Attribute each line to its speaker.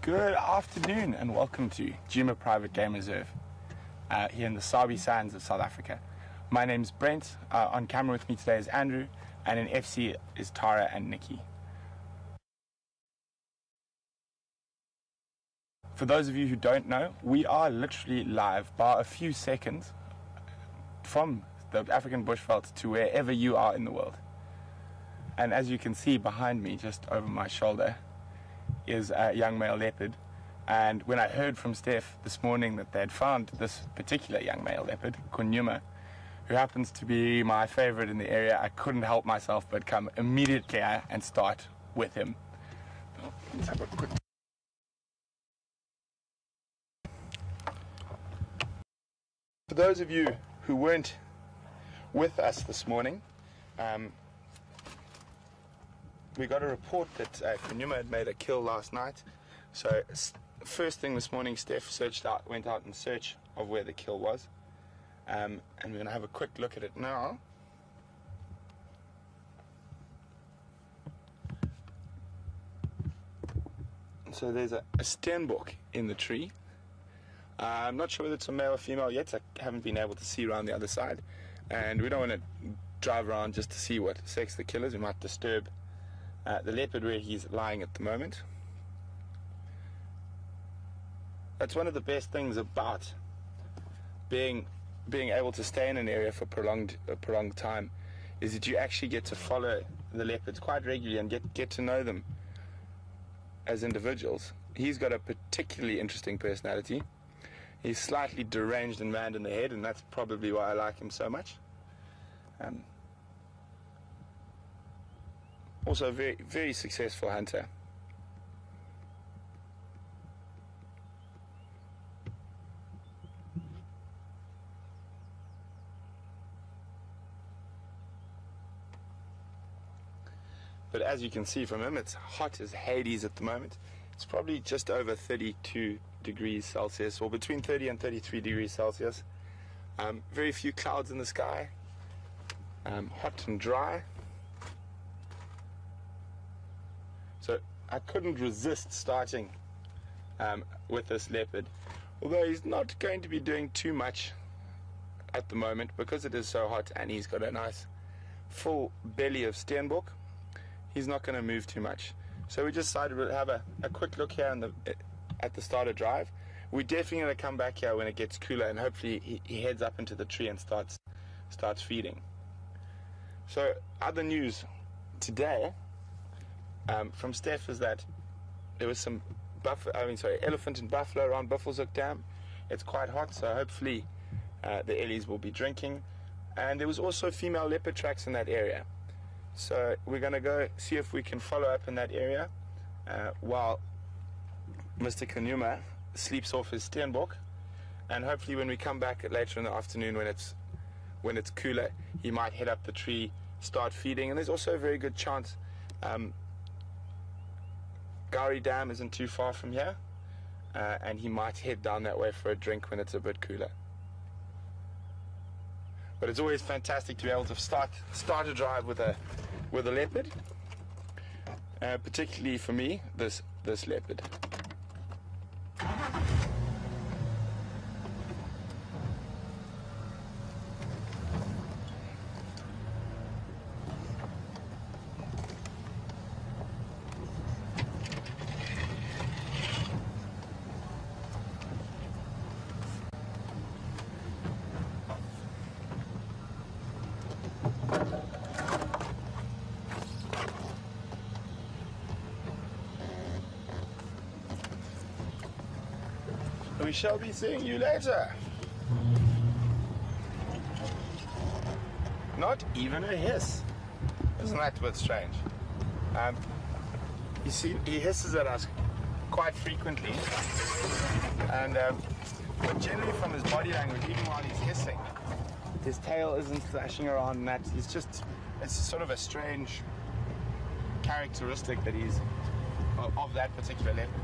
Speaker 1: Good afternoon and welcome to Kunyuma Private Game Reserve here in the Sabi Sands of South Africa. My name's Brent, on camera with me today is Andrew, and in FC is Tara and Nikki. For those of you who don't know, we are literally live bar a few seconds from the African bushveld to wherever you are in the world. And as you can see behind me, just over my shoulder, is a young male leopard. And when I heard from Steph this morning that they had found this particular young male leopard, Kunyuma, who happens to be my favorite in the area, I couldn't help myself but come immediately and start with him. Let's have a quick... For those of you who weren't with us this morning, we got a report that Kunyuma had made a kill last night. So first thing this morning, Steph went out in search of where the kill was. And we're going to have a quick look at it now. So there's a steenbok in the tree. I'm not sure whether it's a male or female yet. I haven't been able to see around the other side. And we don't want to drive around just to see what sex the kill is. We might disturb the leopard where he's lying at the moment. That's one of the best things about being able to stay in an area for a prolonged time, is that you actually get to follow the leopards quite regularly and get to know them as individuals. He's got a particularly interesting personality. He's slightly deranged and mad in the head, and that's probably why I like him so much. Also a very, very successful hunter. But as you can see from him, it's hot as Hades at the moment. It's probably just over 32 degrees Celsius, or between 30 and 33 degrees Celsius. Very few clouds in the sky. Hot and dry. So I couldn't resist starting with this leopard. Although he's not going to be doing too much at the moment because it is so hot and he's got a nice full belly of steenbok. He's not going to move too much. So we decided we'd have a quick look here at the starter drive. We're definitely going to come back here when it gets cooler, and hopefully he heads up into the tree and starts feeding. So other news today from Steph is that there was some elephant and buffalo around Buffelshoek Dam. It's quite hot, so hopefully the ellies will be drinking. And there was also female leopard tracks in that area. So we're going to go see if we can follow up in that area while Mr. Kunyuma sleeps off his steenbok. And hopefully when we come back later in the afternoon when it's cooler, he might head up the tree, start feeding. And there's also a very good chance Gowrie Dam isn't too far from here, and he might head down that way for a drink when it's a bit cooler. But it's always fantastic to be able to start a drive with a leopard, particularly for me, this leopard. We shall be seeing you later. Not even a hiss. Isn't that a bit strange? You see, he hisses at us quite frequently, and but generally from his body language, even while he's hissing, his tail isn't flashing around, and that it's sort of a strange characteristic that he's of that particular leopard.